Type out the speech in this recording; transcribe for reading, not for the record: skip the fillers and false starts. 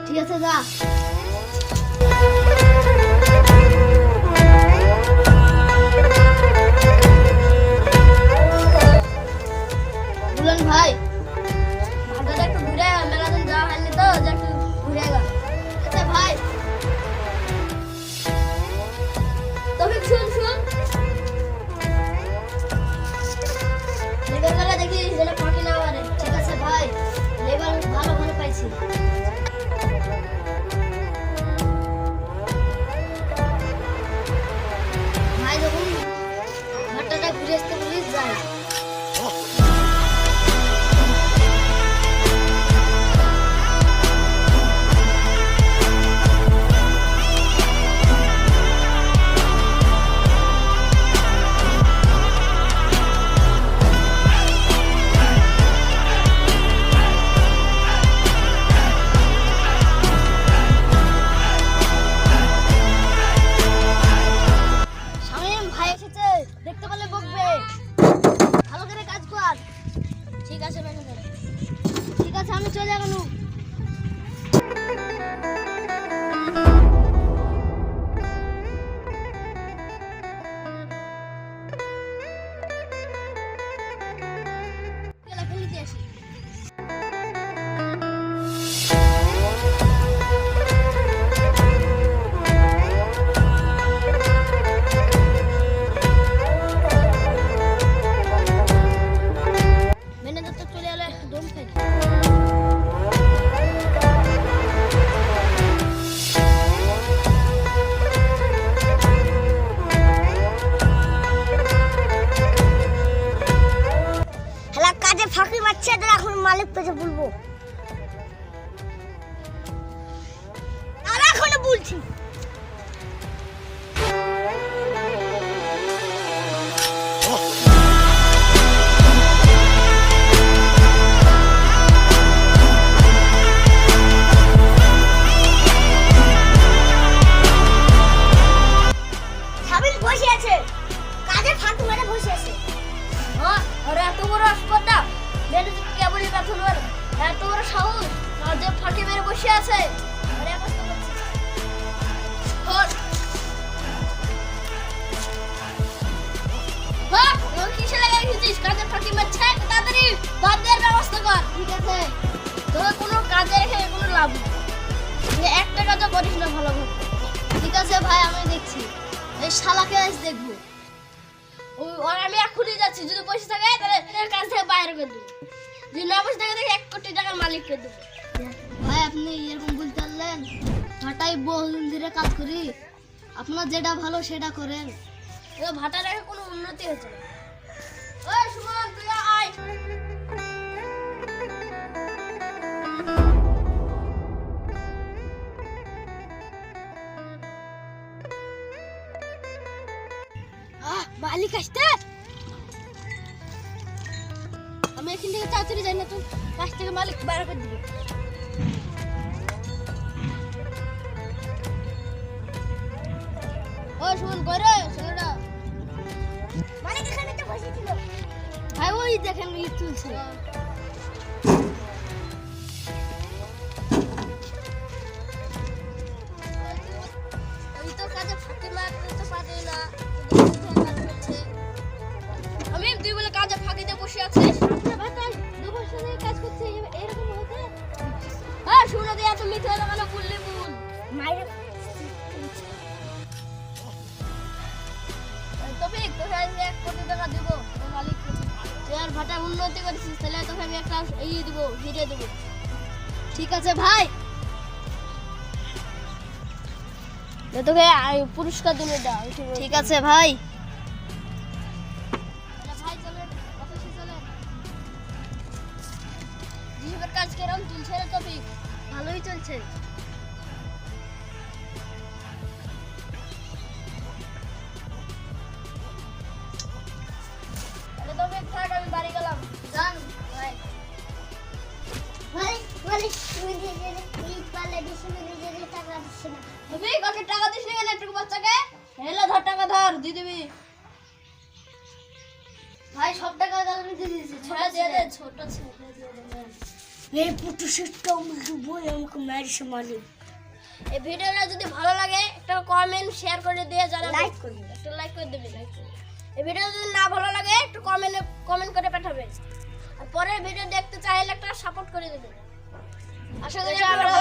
ঠিক আছে যা। বুলান ভাই ভাটাটা একটু ঘুরে মেলা দিন যাওয়া হয়নি তো, যে একটু ঘুরে গেল। আচ্ছা ভাই তবে শুন শুন, লেবার মেলা দেখি যেন ফাঁকি না মারে। ঠিক আছে ভাই, লেবার ভালো ভালো পাইছি। ভাই যখন ভাটাটা ঘুরে আসতে বলিস যাই। দেখতে পেলে বকবে, ভালো করে কাজ কর। ঠিক আছে ম্যানেজার, ঠিক আছে আমি চলে গেল। খেলিতে আসি। কাজে ফাঁকি মারছে, এখন মালিক পেছে বলবো। আর এখনো বলছি সাবিল বসে আছে, কাজে ফাঁকি মারে বসে আছে। আরে এত বড় আসপটা ম্যানেজার কেবলই বেতন মারে, এত বড় সাহস, কাজে ফাঁকি মেরে বসে আছে। আরে কষ্ট করছে হট হট, ওর কিসে লাগাই দিছিস? কাজে ফাঁকি মারছে, তাড়াতাড়ি বাদ দেওয়ার ব্যবস্থা কর। ঠিক আছে, তোর কোনো কাজে রেখে কোনো লাভ নেই, একটা কাজও করিস না ভালো করে। ঠিক আছে ভাই, আমি দেখছি, এই শালাকে আজ দেখবো। আমি এখনই যাচ্ছি, যদি পয়সা থাকে তাহলে কাজ থেকে বাইরে করে দেবো, যদি না পয়সা থাকে দেখে 1 কোটি টাকার মালিক করে দেবো। ভাই আপনি এরকম বলতে পারলেন? ভাটায় বহুদিন ধরে কাজ করি, আপনার যেটা ভালো সেটা করেন। ভাটা রেখে কোনো উন্নতি হচ্ছে না। ওই সুমন তুই আয়। মালিক আসতে, আমি এখান থেকে তাড়াতাড়ি যাই না তো কাছ থেকে মালিক বাইরে করে দিবে। ও শুন করে ছেলেটা মালিক এখানে তো বসেছিল। ভাই ওই দেখেন ই চলছে। ওই তো কাজে ফাঁকি মারতে তো পারে না, আমি তুই বলে কাজে ফাঁকি দিয়ে বসে আছিস। কাজ করছে এরকম হতে। হ্যাঁ শুনে দিয়ে এত মিথ্যা লাগানো বললি বল মাইরে তবে তোকে 1 কোটি টাকা দিব মালিক। তুই আর ভাটা উন্নতি করেছিস, তাহলে তোকে আমি একটা এই দিব, হিরে দেবো। ঠিক আছে ভাই, তোকে পুরস্কার দেবো। ঠিক আছে ভাই। কাজ কেরম চলছে রে তফিক? ভালোই চলছে। আরে তফিক থাক, আমি বাড়ি গেলাম। জান ভাই ভাই ভাই তুমি যে প্লিজ পালে দিছ না, নিজে টাকা দিছ না। তফিক ওকে টাকা দিছ না কেন? একটু বাচ্চাকে হেলা ধর, টাকা ধর, দিয়ে দিবি। ভাই সব টাকা দিয়ে দিয়েছি, ছোট ছেলে ছোট ছেলে দিয়ে দেবে। এই পুটু সেটটা আমাকে বই আমাকে মারিস মালিক। এই ভিডিওটা যদি ভালো লাগে একটা কমেন্ট শেয়ার করে দিয়ে জানাবেন, লাইক করবেন, একটা লাইক করে দেবেন। এই ভিডিও যদি না ভালো লাগে একটু কমেন্ট করে পাঠাবেন, আর পরের ভিডিও দেখতে চাইলে একটা সাপোর্ট করে দেবেন। আশা করি আপনারা